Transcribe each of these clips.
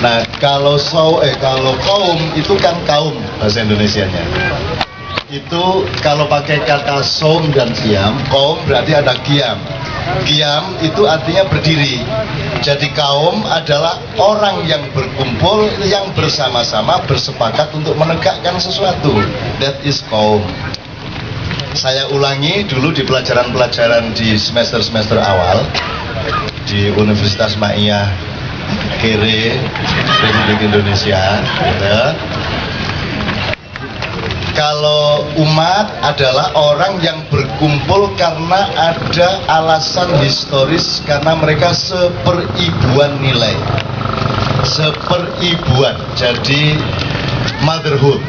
Nah, kalau kaum itu kan kaum bahasa Indonesianya. Itu kalau pakai kata som dan siam, kaum berarti ada kiam. Kiam itu artinya berdiri. Jadi kaum adalah orang yang berkumpul, yang bersama-sama bersepakat untuk menegakkan sesuatu. That is kaum. Saya ulangi dulu di pelajaran-pelajaran di semester-semester awal di Universitas Ma'iyah Kere Republik Indonesia, gitu. Kalau umat adalah orang yang berkumpul karena ada alasan historis, karena mereka seperibuan nilai, seperibuan. Jadi motherhood.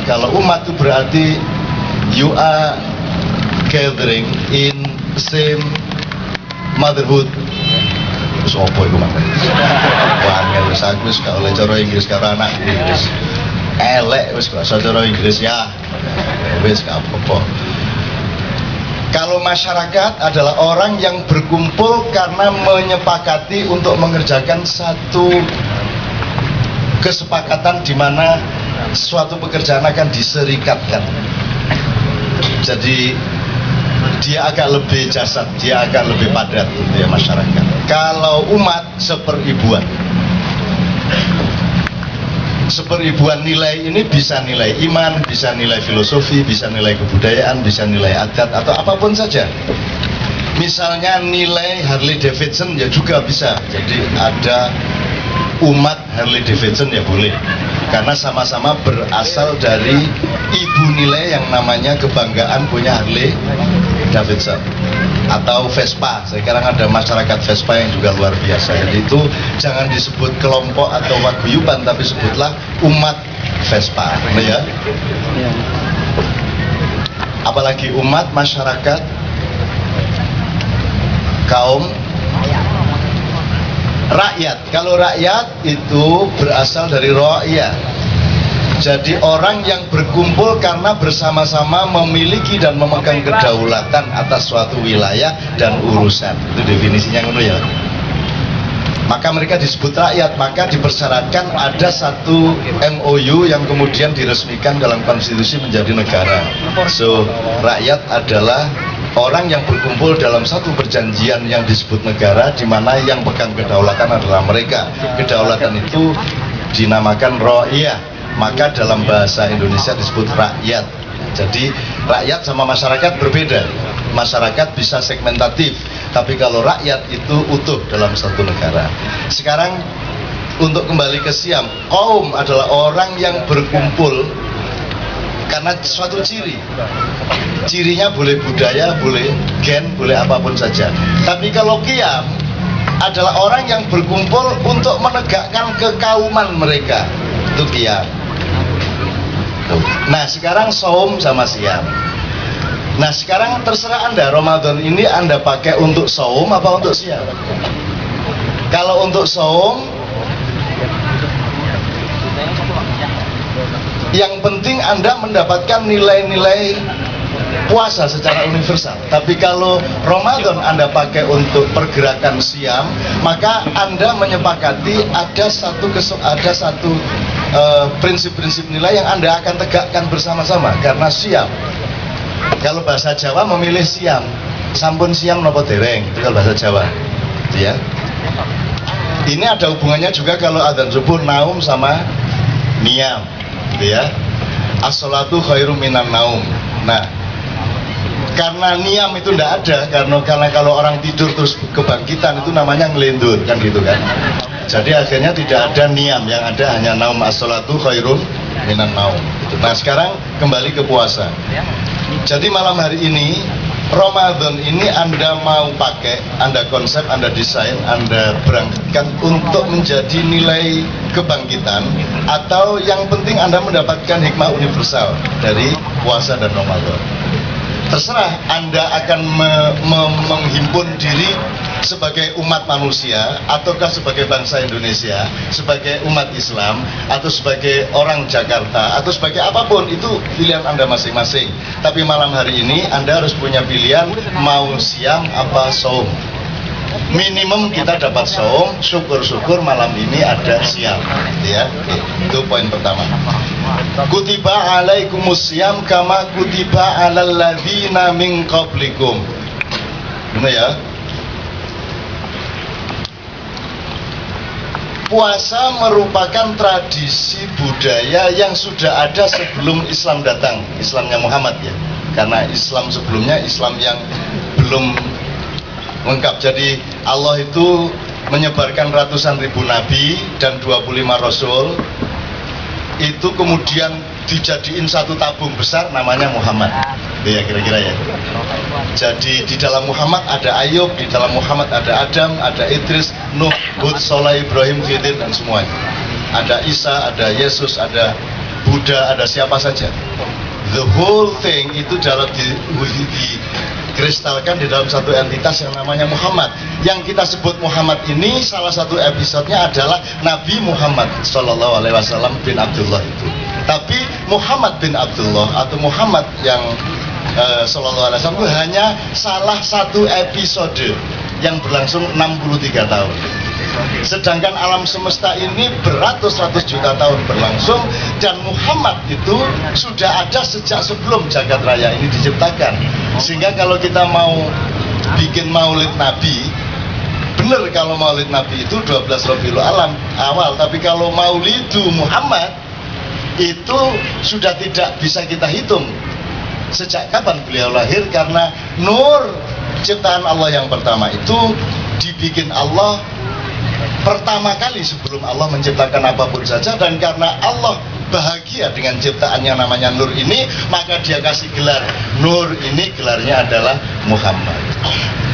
Kalau umat itu berarti you are gathering in same motherhood. Terus apa itu Mas? Wangel wis aku wis gak oleh cara Inggris karo anak Inggris. Elek wis gak cara Inggris ya. Wis gak apa-apa. Kalau masyarakat adalah orang yang berkumpul karena menyepakati untuk mengerjakan satu kesepakatan di mana suatu pekerjaan akan diserikatkan. Jadi dia agak lebih jasad, dia agak lebih padat gitu ya masyarakat. Kalau umat seperibuan. Seperibuan nilai ini bisa nilai iman, bisa nilai filosofi, bisa nilai kebudayaan, bisa nilai adat atau apapun saja. Misalnya nilai Harley Davidson ya juga bisa. Jadi ada umat Harley Davidson ya boleh. Karena sama-sama berasal dari ibu nilai yang namanya kebanggaan punya Harley Davidson atau Vespa. Sekarang ada masyarakat Vespa yang juga luar biasa. Jadi itu jangan disebut kelompok atau paguyuban, tapi sebutlah umat Vespa, ya. Apalagi umat masyarakat kaum rakyat. Kalau rakyat itu berasal dari ra'iyah. Jadi orang yang berkumpul karena bersama-sama memiliki dan memegang kedaulatan atas suatu wilayah dan urusan. Itu definisinya ngono ya. Maka mereka disebut rakyat, maka dipersyaratkan ada satu MOU yang kemudian diresmikan dalam konstitusi menjadi negara. So, rakyat adalah orang yang berkumpul dalam satu perjanjian yang disebut negara, di mana yang pegang kedaulatan adalah mereka. Kedaulatan itu dinamakan ra'iyah. Maka dalam bahasa Indonesia disebut rakyat. Jadi rakyat sama masyarakat berbeda. Masyarakat bisa segmentatif, tapi kalau rakyat itu utuh dalam satu negara. Sekarang untuk kembali ke Siam, kaum adalah orang yang berkumpul karena suatu ciri. Cirinya boleh budaya, boleh gen, boleh apapun saja. Tapi kalau Kiam adalah orang yang berkumpul untuk menegakkan kekauman mereka. Itu Kiam. Nah sekarang saum sama siam. Nah sekarang terserah Anda, Ramadan ini Anda pakai untuk saum apa untuk siam. Kalau untuk saum, yang penting Anda mendapatkan nilai-nilai puasa secara universal. Tapi kalau Ramadan Anda pakai untuk pergerakan siam, maka Anda menyepakati ada satu prinsip-prinsip nilai yang Anda akan tegakkan bersama-sama karena siam. Kalau bahasa Jawa memilih siam, sampun siam nopo dereng, itu kalau bahasa Jawa, gitu ya. Ini ada hubungannya juga kalau adzan subuh naum sama niam, gitu ya. As-sholatu khairum minan naum. Nah, karena niam itu tidak ada, karena kalau orang tidur terus kebangkitan itu namanya ngelindur, kan gitu kan. Jadi akhirnya tidak ada niam, yang ada hanya naum. As-sholatu khairum minan naum. Nah sekarang kembali ke puasa. Jadi malam hari ini Ramadan ini Anda mau pakai, Anda konsep, Anda desain, Anda berangkatkan untuk menjadi nilai kebangkitan, atau yang penting Anda mendapatkan hikmah universal dari puasa dan Ramadan. Terserah Anda akan menghimpun diri sebagai umat manusia, ataukah sebagai bangsa Indonesia, sebagai umat Islam, atau sebagai orang Jakarta, atau sebagai apapun, itu pilihan Anda masing-masing. Tapi malam hari ini Anda harus punya pilihan, mau siam apa saum. minimum kita dapat saum, syukur-syukur malam ini ada siam, ya. Oke, itu poin pertama. Kutiba alaikumus siyam kama kutiba alal ladzina min qablikum. Benar ya? Puasa merupakan tradisi budaya yang sudah ada sebelum Islam datang, Islamnya Muhammad ya. Karena Islam sebelumnya Islam yang belum lengkap. Jadi Allah itu menyebarkan ratusan ribu nabi dan 25 rasul. Itu kemudian dijadiin satu tabung besar namanya Muhammad. Ya kira-kira ya. Jadi di dalam Muhammad ada Ayub, di dalam Muhammad ada Adam, ada Idris, Nuh, Hud, Soleh, Ibrahim, Khidir dan semuanya. Ada Isa, ada Yesus, ada Buddha, ada siapa saja. The whole thing itu dalam dikristalkan di dalam satu entitas yang namanya Muhammad. Yang kita sebut Muhammad ini salah satu episodenya adalah Nabi Muhammad Sallallahu Alaihi Wasallam bin Abdullah itu. Tapi Muhammad bin Abdullah atau Muhammad yang Sallallahu Alaihi Wasallam itu hanya salah satu episode yang berlangsung 63 tahun. Sedangkan alam semesta ini beratus-ratus juta tahun berlangsung, dan Muhammad itu sudah ada sejak sebelum jagat raya ini diciptakan. Sehingga kalau kita mau bikin maulid Nabi, benar kalau maulid Nabi itu 12 Rabiul Awal, tapi kalau maulidu Muhammad itu sudah tidak bisa kita hitung sejak kapan beliau lahir, karena nur ciptaan Allah yang pertama itu dibikin Allah pertama kali sebelum Allah menciptakan apapun saja, dan karena Allah bahagia dengan ciptaannya namanya Nur ini, maka dia kasih gelar Nur ini, gelarnya adalah Muhammad.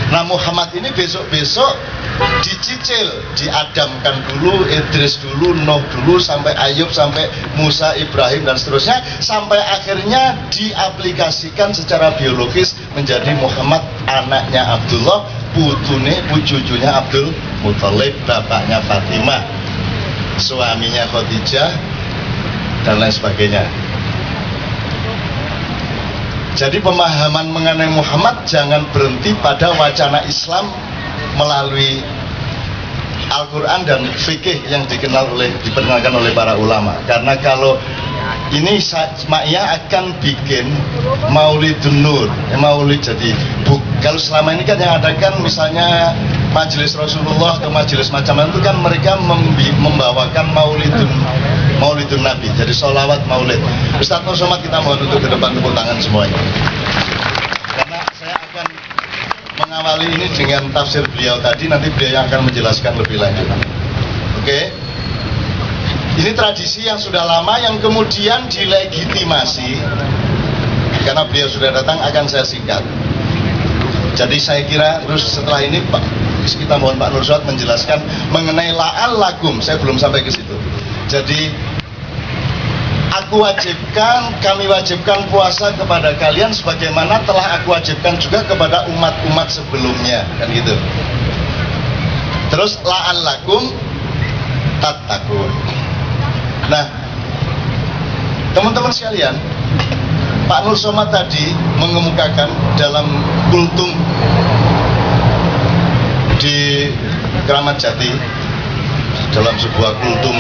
Nah Muhammad ini besok-besok dicicil, diadamkan dulu, Idris dulu, Nuh dulu, sampai Ayub, sampai Musa, Ibrahim dan seterusnya, sampai akhirnya diaplikasikan secara biologis menjadi Muhammad, anaknya Abdullah, cucunya Abdul Muthalib, bapaknya Fatimah, suaminya Khadijah dan lain sebagainya. Jadi pemahaman mengenai Muhammad jangan berhenti pada wacana Islam melalui Al-Quran dan fikih yang diperkenalkan oleh para ulama. Karena kalau ini Ma'iyah akan bikin Maulidun Nur, Maulid. Jadi kalau selama ini kan yang ada kan misalnya majelis Rasulullah atau majelis macam itu kan mereka membawakan Maulidun Nabi, jadi sholawat maulid. Ustaz Nur Somad, kita mohon untuk ke depan, tepuk tangan semuanya. Karena saya akan mengawali ini dengan tafsir beliau tadi, nanti beliau yang akan menjelaskan lebih lanjut. Oke? Ini tradisi yang sudah lama yang kemudian dilegitimasi. Karena beliau sudah datang, akan saya singkat. Jadi saya kira terus setelah ini kita mohon Pak Nur Somad menjelaskan mengenai la'allakum. Saya belum sampai ke situ. Jadi kami wajibkan puasa kepada kalian sebagaimana telah aku wajibkan juga kepada umat-umat sebelumnya, kan gitu. Terus la'allakum tattaqun. Nah, teman-teman sekalian, Pak Nur Somad tadi mengemukakan dalam kultum di Keramat Jati, dalam sebuah kultum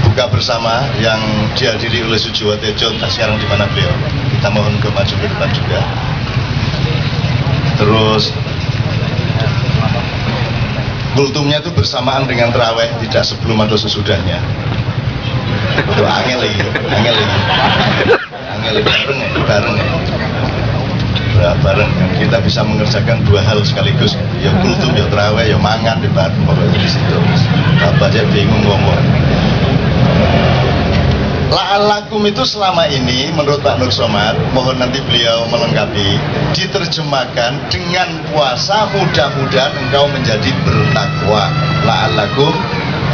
buka bersama yang dihadiri oleh Sujiwo Tejo, entah sekarang di mana beliau. Kita mohon untuk maju ke depan juga. Terus kultumnya itu bersamaan dengan terawih, tidak sebelum atau sesudahnya. Itu angel lagi bareng kita bisa mengerjakan dua hal sekaligus, ya kultum, ya terawih, ya mangan di bareng, pokoknya di situ. Apa aja bingung ngomong. La'allakum itu selama ini menurut Pak Nur Somad, mohon nanti beliau melengkapi, diterjemahkan dengan puasa mudah-mudahan engkau menjadi bertakwa. La'allakum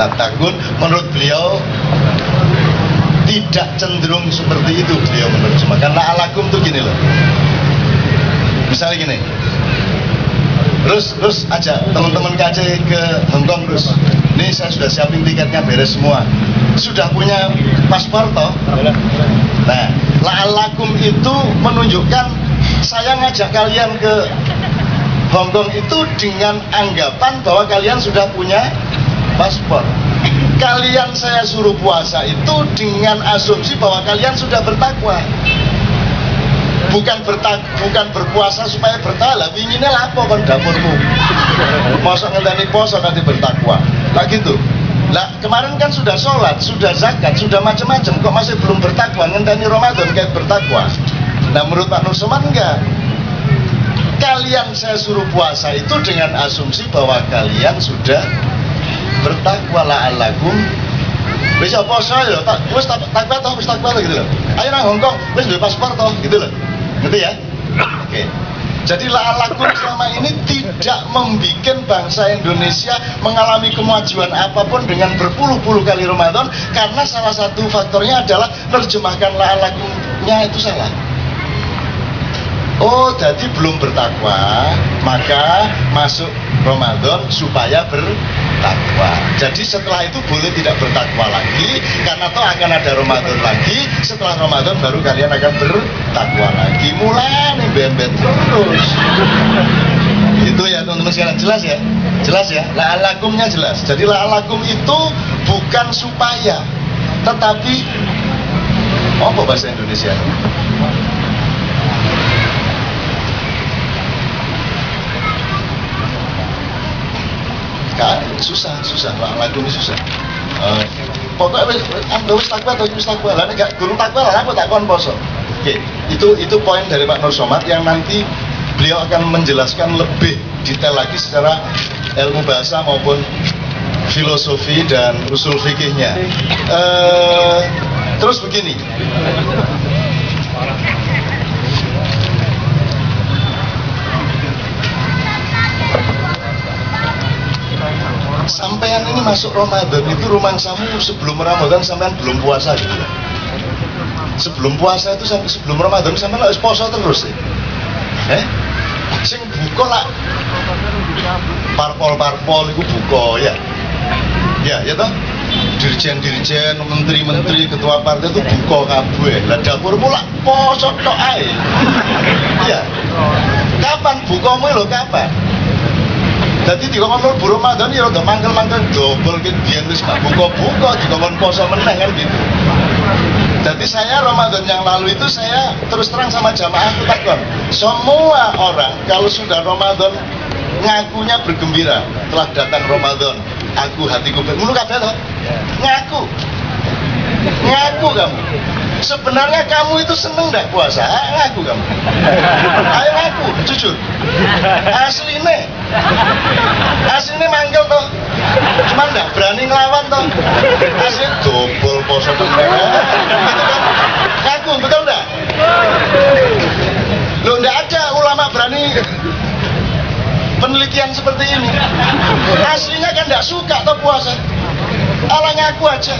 tattaqun, menurut beliau tidak cenderung seperti itu beliau menerjemahkan. La'allakum tuh gini loh, misalnya gini, terus aja teman-teman KC ke Hongkong, terus ini saya sudah siapin tiketnya, beres semua, sudah punya paspor toh. Nah, la'allakum itu menunjukkan saya ngajak kalian ke Hongkong itu dengan anggapan bahwa kalian sudah punya paspor. Kalian saya suruh puasa itu dengan asumsi bahwa kalian sudah bertakwa. Bukan berpuasa supaya bertakwa. Winginnya lapo kan dapurmu. Mosok ngenteni poso kanthi bertakwa. Lah gitu. Lah kemarin kan sudah sholat, sudah zakat, sudah macam-macam, kok masih belum bertakwa, ngenteni Ramadan kayak bertakwa. Nah menurut Pak Nur Somad enggak. Kalian saya suruh puasa itu dengan asumsi bahwa kalian sudah bertakwa la'allakum. Wis poso ya, wis takwa toh, wis takwa gitu loh. Ayo nang Hongkong, wis duwe paspor toh, gitu loh. Ngerti ya? Oke. Jadi la'allakum selama ini tidak membuat bangsa Indonesia mengalami kemajuan apapun dengan berpuluh-puluh kali Ramadan, karena salah satu faktornya adalah nerjemahkan la'allakumnya itu salah. Oh, jadi belum bertakwa, maka masuk Ramadan supaya bertakwa. Jadi setelah itu boleh tidak bertakwa lagi, karena toh akan ada Ramadan lagi. Setelah Ramadan baru kalian akan bertakwa lagi. Mulai nih bembet terus. Itu ya teman-teman sekalian, jelas ya? Jelas ya? La'alakumnya jelas. Jadi la'alakum itu bukan supaya, tetapi apa bahasa Indonesia? Susah la'alakum susah. Pokoknya wis takwa atau wis takwa lah, nek guru takwa lah apa takon poso. Oke, itu poin dari Pak Nur Somad yang nanti beliau akan menjelaskan lebih detail lagi secara ilmu bahasa maupun filosofi dan usul fikihnya. Terus begini, sampean ini masuk Ramadan itu rumangsamu sebelum Ramadan sampean belum puasa gitu. Sebelum puasa itu sampai sebelum Ramadan sampean harus puasa terus ya. Sing buka lah parpol itu buka ya. Ya toh. Dirjen-dirjen, menteri-menteri, ketua partai itu buka kabeh. Lah dapurmu lah poso tok ae. Iya. Kapan bukamu lho kapan? Jadi di ngomong buruh Ramadan ya udah mangkel-mangkel double gitu, biar terus gak buka-buka di ngomong poso meneng kan gitu. Jadi saya Ramadan yang lalu itu saya terus terang sama jamaah itu takon, semua orang kalau sudah Ramadan ngakunya bergembira telah datang Ramadan, aku hatiku mulu kabeh toh, ngaku kamu. Sebenarnya kamu itu seneng gak puasa? Ngaku kamu. Ayo ngaku, jujur. Aslinya manggil toh. Cuman gak berani ngelawan toh. Aslinya dobol poso tuh. Gitu kan? Ngaku, betul gak? Loh, gak ada ulama berani penelitian seperti ini. Aslinya kan gak suka toh puasa. Ala ngaku aja.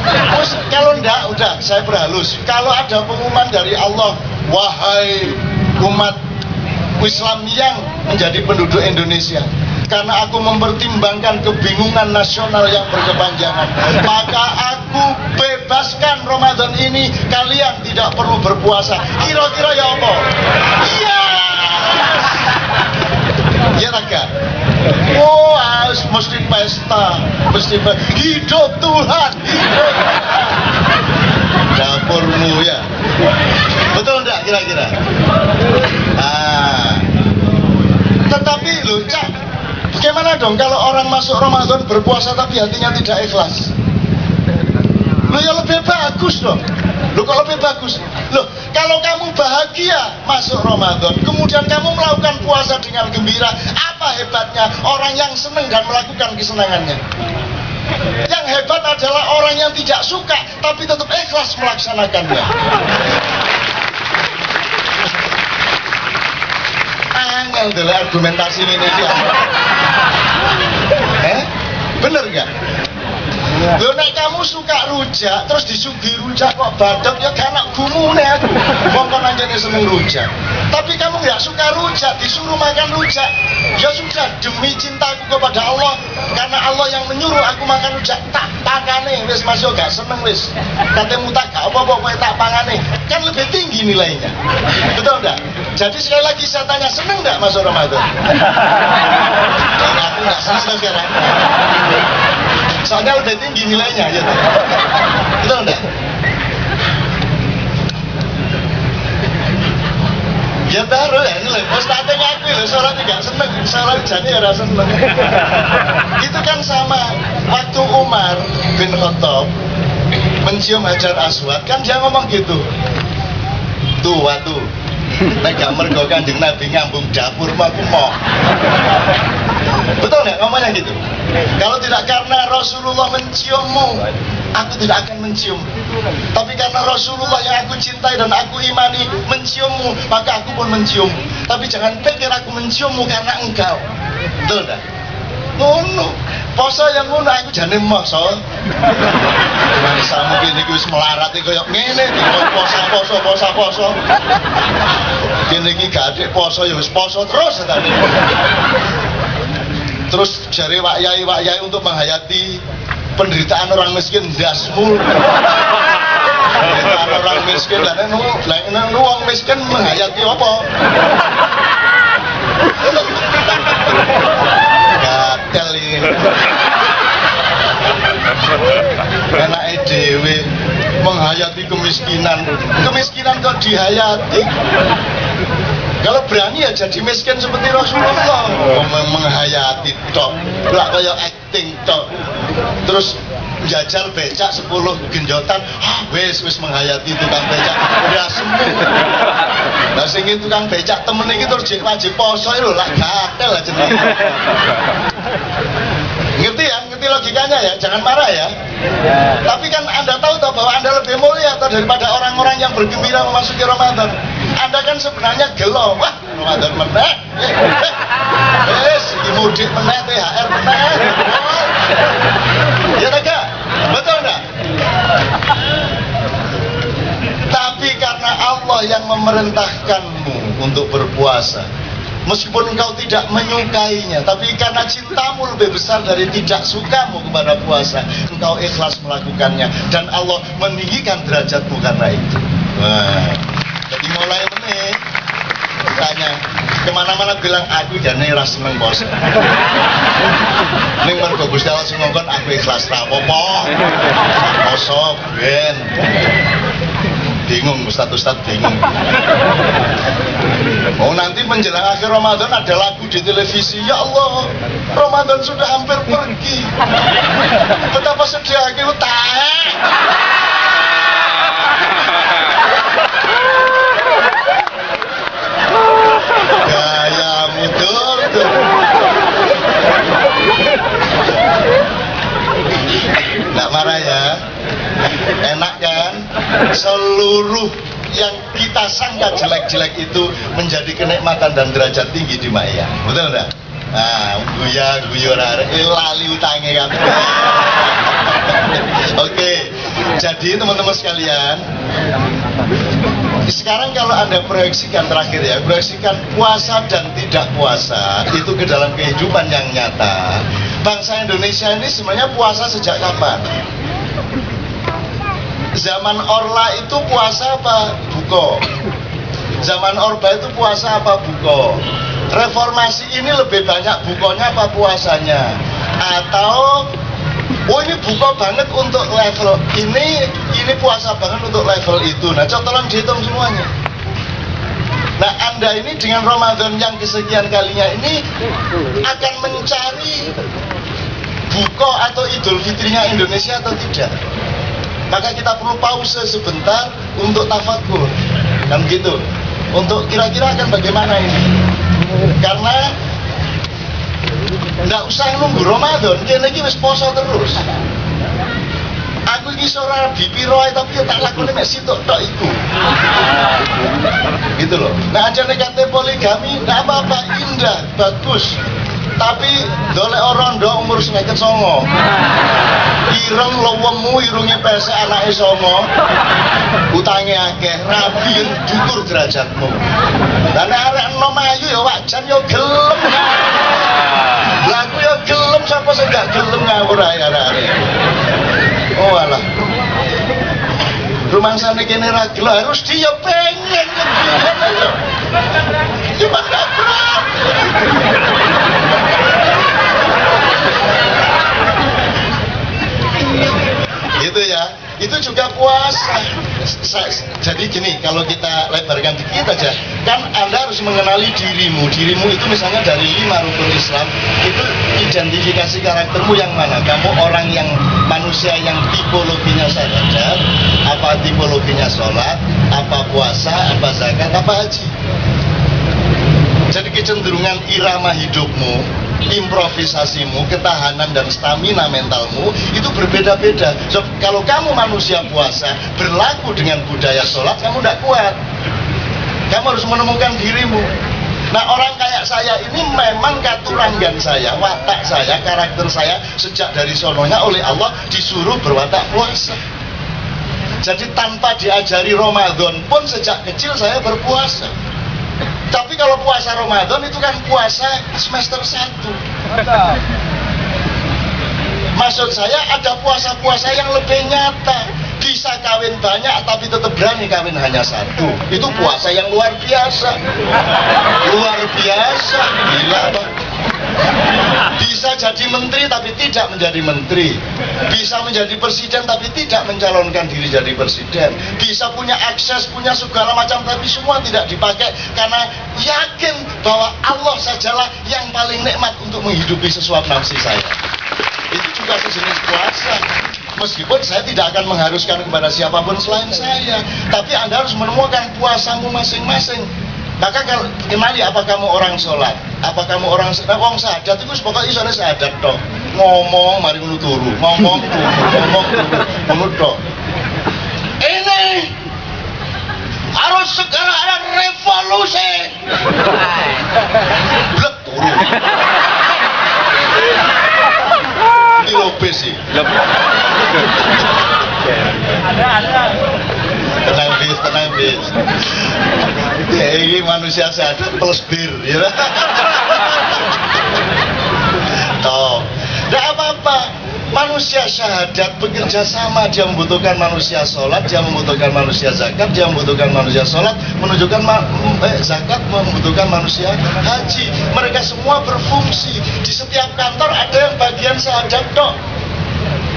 Terus kalau enggak, udah saya berhalus. Kalau ada pengumuman dari Allah, wahai umat Islam yang menjadi penduduk Indonesia, karena aku mempertimbangkan kebingungan nasional yang berkepanjangan, maka aku bebaskan Ramadan ini, kalian tidak perlu berpuasa. Kira-kira ya apa? Iya. Ya raga. Oh, harus mesti pesta, hidup Tuhan, hidup. Dapurmu ya. Betul enggak kira-kira? Tetapi loh, Cak, bagaimana dong kalau orang masuk Ramadan berpuasa tapi hatinya tidak ikhlas? Loh ya lebih bagus dong. Loh kalau lebih bagus. Loh kalau kamu bahagia masuk Ramadan, kemudian kamu melakukan puasa dengan gembira, apa hebatnya orang yang senang dan melakukan kesenangannya? Yang hebat adalah orang yang tidak suka tapi tetap ikhlas melaksanakannya. Angel adalah argumentasi ini dia. Bener gak? Lho nek kamu suka rujak terus disuguhi rujak kok badok ya gak nak gumune aku. Wong kon anjene seneng rujak. Tapi kamu nggak suka rujak disuruh makan rujak. Ya sudah, demi cintaku kepada Allah, karena Allah yang menyuruh aku makan rujak, tak pangane wis masuk gak seneng wis. Katemu tak gak apa-apa tak pangane. Kan lebih tinggi nilainya. Betul enggak? Jadi sekali lagi saya tanya, seneng enggak masuk Ramadan? Aku enggak seneng sekarang. Soalnya udah tinggi nilainya gitu. Betul enggak? Ya taruh ya, ini loh, ustadznya ngaku loh, sholat tidak seneng, sholat jadi ya rasa seneng. Itu kan sama, waktu Umar bin Khattab mencium Hajar Aswad, kan dia ngomong gitu. Tuh, waktu nek gak mergo Kanjeng Nabi ngambung dapur aku mau. Betul nggak ngomongnya gitu? Kalau tidak karena Rasulullah menciummu, aku tidak akan mencium. Tapi karena Rasulullah yang aku cintai dan aku imani menciummu, maka aku pun mencium. Tapi jangan pikir aku menciummu karena engkau. Betul nggak? Ngono. Poso yang ngono aku jane moso. Masa mungkin iki wis melarat iki koyo ngene iki poso. Kene iki gak adek poso ya wis poso terus tadi. Terus jare Wak Yai untuk menghayati penderitaan orang miskin dasmul. Penderitaan orang miskin lan wong miskin menghayati apa? Gatel ini. Enake dhewe menghayati kemiskinan. Kemiskinan kok dihayati? Kalau berani ya jadi miskin seperti Rasulullah. Menghayati tok. Lah kaya acting tok. Terus jajal becak 10 genjotan, wis menghayati tukang becak udah sembuh. Lah sing tukang becak temen iki terus wajib poso lho, lah gatel lah jenenge. Ngerti ya? Ngerti logikanya ya? Jangan marah ya. Tapi kan Anda tahu toh bahwa Anda lebih mulia atau daripada orang-orang yang bergembira memasuki Ramadan. Anda kan sebenarnya gelo, wah Ramadan meneh. Wis iki mudik meneh, THR meneh. Ya tak? Betul enggak? Tapi karena Allah yang memerintahkanmu untuk berpuasa, meskipun engkau tidak menyukainya, tapi karena cintamu lebih besar dari tidak sukamu kepada puasa, engkau ikhlas melakukannya, dan Allah meninggikan derajatmu karena itu. Wah, jadi mulai ini tanya kemana-mana bilang aku jane ora seneng puasa. Ning mergo Gusti Allah sing ngongkon aku ikhlas ra apa-apa. Poso ben. Bingung Ustaz bingung. Oh nanti menjelang akhir Ramadan ada lagu di televisi, ya Allah Ramadan sudah hampir pergi, betapa sedih aku gayamu tur. Nggak marah ya, enak kan? Seluruh yang kita sangka jelek-jelek itu menjadi kenikmatan dan derajat tinggi di maya. Betul enggak? Nah, guyu lali utange kan. Oke. Jadi teman-teman sekalian, sekarang kalau Anda proyeksikan terakhir ya, proyeksikan puasa dan tidak puasa itu ke dalam kehidupan yang nyata. Bangsa Indonesia ini sebenarnya puasa sejak kapan? Zaman Orla itu puasa apa? Buko. Zaman Orba itu puasa apa? Buko. Reformasi ini lebih banyak bukonya apa puasanya? Atau oh ini buka banget untuk level ini puasa banget untuk level itu. Nah coba tolong dihitung semuanya. Nah Anda ini dengan Ramadan yang kesekian kalinya ini akan mencari buka atau Idul Fitrinya Indonesia atau tidak? Maka kita perlu pause sebentar untuk tafakur, kan gitu. Untuk kira-kira akan bagaimana ini? Karena nggak usah nunggu Ramadan, kene iki wis poso terus. Aku iki ora bipiroe tapi tak lakoni mek sitok tok iku. Gitu loh. Nah aja negatif poligami, enggak apa-apa, indah, bagus. Tapi dolek orang do umur 59. Ireng lowemu irunge pesek anake songo. Utange akeh, rabi jukur derajatmu. Lah nek arek enom ayu ya wajan ya gelem. Lah aku ya gelem, sapa sing gak gelem ngawur ae arek-arek. Oh alah. Rumangsane kene ra gelem harus dia pengen. Gimana berat? Gitu ya, itu juga puasa. Jadi gini, kalau kita lebarkan dikit aja, kan Anda harus mengenali dirimu. Dirimu itu misalnya dari 5 rukun Islam, itu identifikasi karaktermu yang mana. Kamu orang yang manusia yang tipologinya syahadat, apa tipologinya sholat, apa puasa, apa zakat, apa haji. Jadi kecenderungan irama hidupmu, improvisasimu, ketahanan dan stamina mentalmu itu berbeda-beda. So, kalau kamu manusia puasa berlaku dengan budaya sholat, kamu tidak kuat. Kamu harus menemukan dirimu. Nah, orang kayak saya ini memang katuranggan saya, watak saya, karakter saya sejak dari sononya oleh Allah disuruh berwatak puasa. Jadi tanpa diajari Ramadan pun sejak kecil saya berpuasa. Tapi kalau puasa Ramadan itu kan puasa semester 1. Maksud saya ada puasa-puasa yang lebih nyata. Bisa kawin banyak tapi tetap berani kawin hanya 1. Itu puasa yang luar biasa. Luar biasa. Gila Pak. Bisa jadi menteri tapi tidak menjadi menteri. Bisa menjadi presiden tapi tidak mencalonkan diri jadi presiden. Bisa punya akses, punya segala macam tapi semua tidak dipakai karena yakin bahwa Allah sajalah yang paling nikmat untuk menghidupi sesuap nafsi saya. Itu juga sejenis puasa. Meskipun saya tidak akan mengharuskan kepada siapapun selain saya, tapi Anda harus menemukan puasamu masing-masing. Maka kalau kenali apa kamu orang sholat, apa kamu orang syahadat itu pokoknya isone syahadat toh. Ngomong mari ngono turu, ngomong turu, ngono toh. Ini harus segera ada revolusi. Blek turu. Ini lobe sih. Ada. Tenang bis. Ya, ini manusia syahadat plus bir, ya. Toh, tidak apa-apa. Manusia syahadat bekerja sama. Dia membutuhkan manusia sholat, dia membutuhkan manusia zakat, dia membutuhkan manusia sholat, menunjukkan zakat, membutuhkan manusia haji. Mereka semua berfungsi. Di setiap kantor ada yang bagian syahadat toh.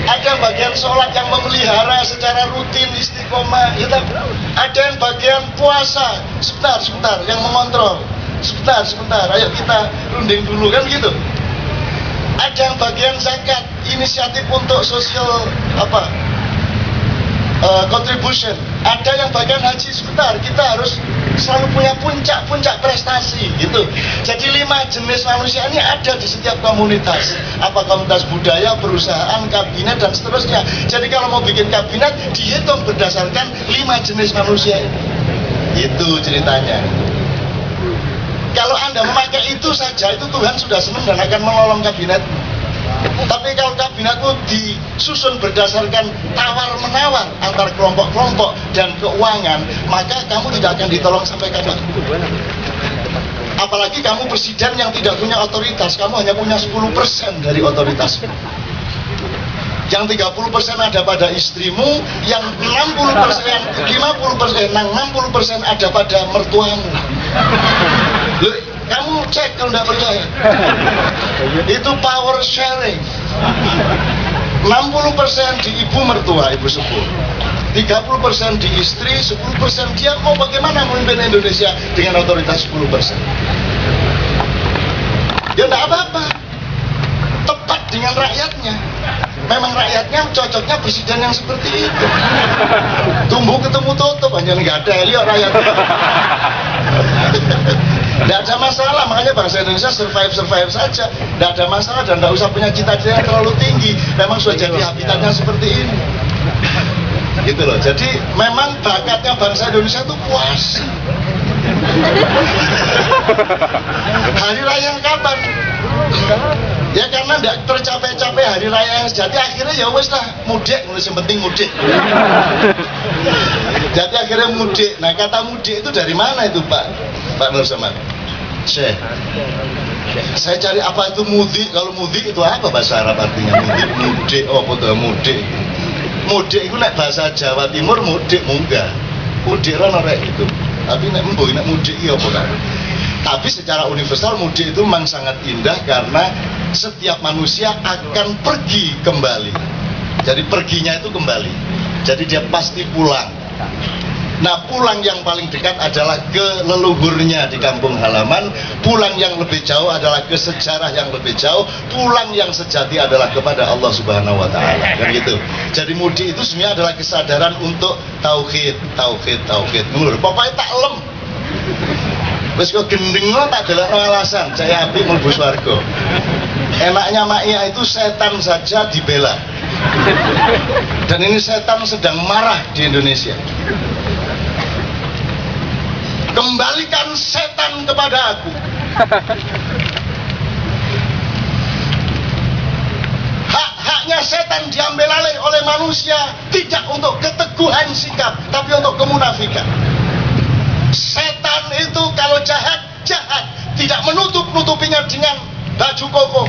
Ada bagian sholat yang memelihara secara rutin istiqomah, gitu. Ada yang bagian puasa, sebentar, yang mengontrol, sebentar, ayo kita runding dulu kan gitu. Ada yang bagian zakat, inisiatif untuk sosial contribution. Ada yang bagian haji, sebentar, kita harus selalu punya puncak prestasi gitu. Jadi 5 jenis manusia ini ada di setiap komunitas. Apa komunitas budaya, perusahaan, kabinet dan seterusnya. Jadi kalau mau bikin kabinet dihitung berdasarkan 5 jenis manusia ini. Itu ceritanya. Kalau Anda memakai itu saja, itu Tuhan sudah senang dan akan menolong kabinet. Tapi kalau kabinetmu disusun berdasarkan tawar-menawar antar kelompok-kelompok dan keuangan, maka kamu tidak akan ditolong sampai kapan. Apalagi kamu presiden yang tidak punya otoritas, kamu hanya punya 10% dari otoritas. Yang 30% ada pada istrimu, yang 60% ada pada mertuamu. Loh, kamu cek kalau tidak percaya. Itu power sharing. 60% di ibu mertua, ibu sepuh. 30% di istri, 10% dia mau bagaimana memimpin Indonesia dengan otoritas 10%. Ya tidak apa-apa. Tepat dengan rakyatnya. Memang rakyatnya cocoknya presiden yang seperti itu. Tumbuh ketemu tutup, hanya nggak ada lihat rakyatnya. Tidak ada masalah, makanya bangsa Indonesia survive saja. Tidak ada masalah dan tidak usah punya cita-cita yang terlalu tinggi. Memang sudah jadi habitatnya seperti ini. Gitu loh. Jadi memang bakatnya bangsa Indonesia itu puasa. Hari raya kapan? Ya karena tidak tercapai-capai hari raya yang sejati, akhirnya ya wes lah mudik, yang penting mudik. Jadi akhirnya mudik. Nah kata mudik itu dari mana itu Pak Nur Samad? Syekh, saya cari apa itu mudik. Kalau mudik itu apa bahasa Arab artinya? Mudik, oh betul mudik. Mudik itu nek bahasa Jawa Timur mudik munggah. Mudik lah norek itu. Tapi nek mbok nek mudik iya apa kan? Tapi secara universal mudik itu memang sangat indah karena setiap manusia akan pergi kembali. Jadi perginya itu kembali. Jadi dia pasti pulang. Nah pulang yang paling dekat adalah ke leluhurnya di kampung halaman. Pulang yang lebih jauh adalah ke sejarah yang lebih jauh. Pulang yang sejati adalah kepada Allah Subhanahu Wa Taala. Kan gitu. Jadi mudik itu sebenarnya adalah kesadaran untuk tauhid. Pokoknya tak lem. Wes kok gendeng tak delokno alasan, saya apik mlebu swarga. Enaknya maknya itu setan saja dibela. Dan ini setan sedang marah di Indonesia. Kembalikan setan kepada aku. Hak-haknya setan diambil alih oleh manusia, tidak untuk keteguhan sikap, tapi untuk kemunafikan. Setan itu kalau jahat, tidak menutup-nutupinya dengan baju koko,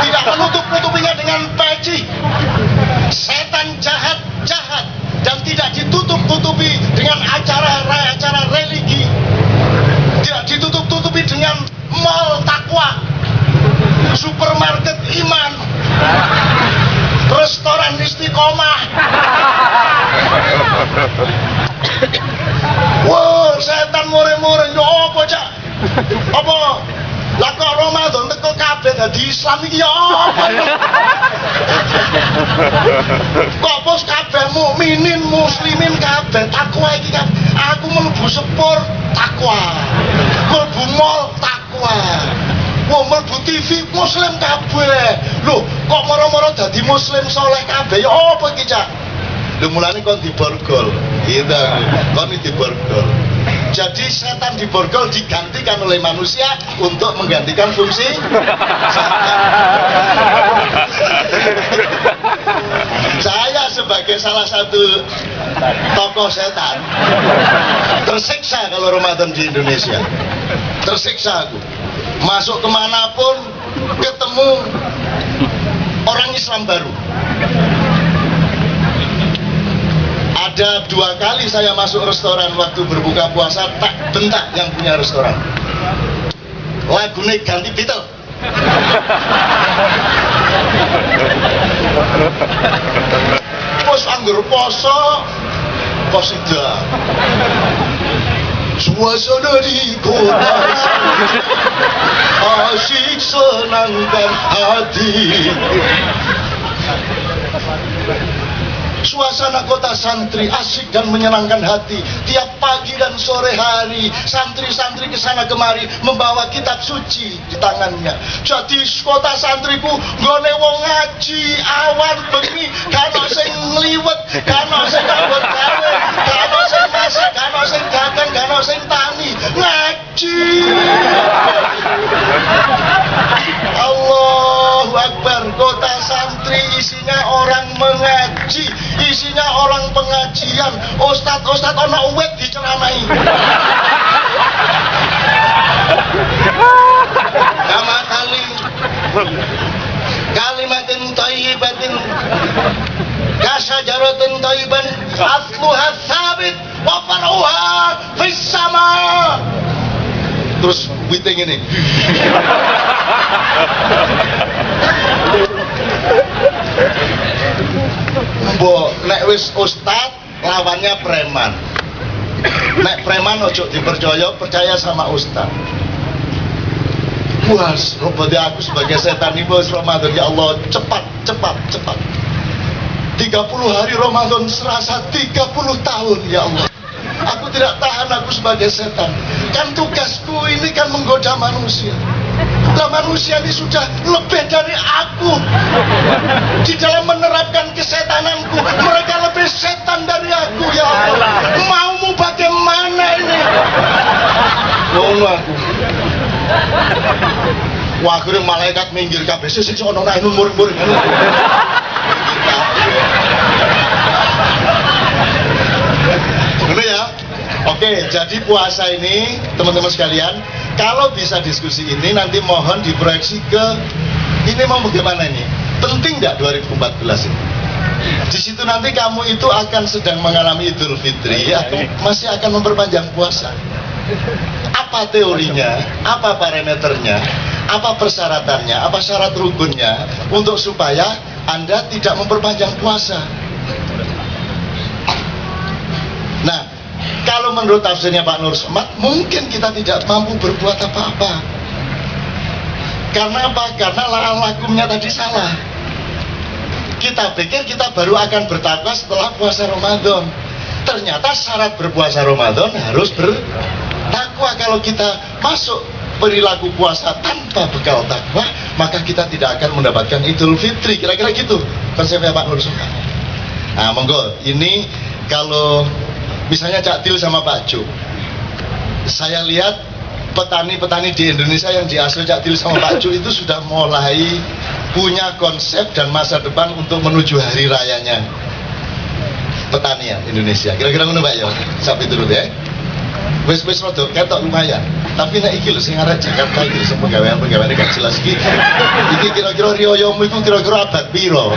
tidak menutup-nutupinya dengan peci. Setan jahat dan tidak ditutup-tutupi dengan acara religi, tidak ditutup-tutupi dengan mall takwa, supermarket iman, restoran istiqomah. Wah, setan more-more yo apa cak? Apa? Lah kok Ramadan teko kabeh dadi Islam iki yo apa? Kok bos kabeh mukminin muslimin kabeh takwa iki kan? Aku mlebu sepur takwa. Mlebu mall takwa. Wong mlebu TV muslim kabeh. Lho, kok moro-moro dadi muslim soleh kabeh yo apa iki cak? Lho mulane kon diborgol. Gitu. Kon diborgol. Jadi setan diborgol digantikan oleh manusia untuk menggantikan fungsi setan. Saya sebagai salah satu tokoh setan tersiksa kalau Ramadan di Indonesia. Tersiksa aku. Masuk kemanapun ketemu orang Islam baru. Ada 2 kali saya masuk restoran waktu berbuka puasa, tak bentak yang punya restoran. Lagune ganti Beatles. Pos anggur poso, posida. Suasana di kota asyik senangkan hati. Suasana kota santri asik dan menyenangkan hati. Tiap pagi dan sore hari santri-santri kesana kemari membawa kitab suci di tangannya. Jadi kota santriku nggone wong ngaji awan bengi, kano sing ngliwet, kano sing ngambut gawe, kano sing masak, kano sing dagang, kano sing tani, ngaji. Allahu Akbar. Kota santri isinya orang mengaji, isinya orang pengajian. Ustad ono uwet diceramai. Kama kalimatin thayyibatin kasyajarotin thayyiban asluha tsabit wa far'uha fis sama. Terus witing ini. Mbok nek wis ustad lawannya preman. Nek preman ojo dipercaya, percaya sama ustad. Puas, roboti aku sebagai setan ini bos Ramadan, ya Allah, cepat. 30 hari Ramadan serasa 30 tahun, ya Allah. Aku tidak tahan aku sebagai setan. Kan tugasku ini kan menggoda manusia. Lah manusia ini sudah lebih dari aku. Di dalam menerapkan kesetananku, mereka lebih setan dari aku, ya Allah. Maumu bagaimana ini? Mau aku. Wah, akhirnya malaikat minggir kabeh sing ono nang muring-muring. Bener ya? Oke, jadi puasa ini teman-teman sekalian, kalau bisa diskusi ini nanti mohon diproyeksi ke ini mau bagaimana ini? Penting nggak 2014 ini? Di situ nanti kamu itu akan sedang mengalami Idul Fitri atau masih akan memperpanjang puasa. Apa teorinya? Apa parameternya? Apa persyaratannya? Apa syarat rukunnya untuk supaya Anda tidak memperpanjang puasa? Nah, kalau menurut tafsirnya Pak Nur Somad, mungkin kita tidak mampu berbuat apa-apa. Karena apa? Karena lakumnya tadi salah. Kita pikir kita baru akan bertakwa setelah puasa Ramadan. Ternyata syarat berpuasa Ramadan harus bertakwa. Kalau kita masuk perilaku puasa tanpa bekal takwa, maka kita tidak akan mendapatkan Idul Fitri. Kira-kira gitu konsepnya Pak Nur Somad. Nah, monggo, ini kalau misalnya Cak Til sama Pak Jo, saya lihat petani-petani di Indonesia yang diasuh Cak Til sama Pak Jo itu sudah mulai punya konsep dan masa depan untuk menuju hari rayanya pertanian Indonesia. Kira-kira ngono Pak ya, sampai turut ya. Wis rada ketok lumayan. Tapi nek iki lho sing arek Jakarta iki sing pegawai-pegawai gak jelas iki. Iki kira-kira riyoyomu iku kira-kira abad piro?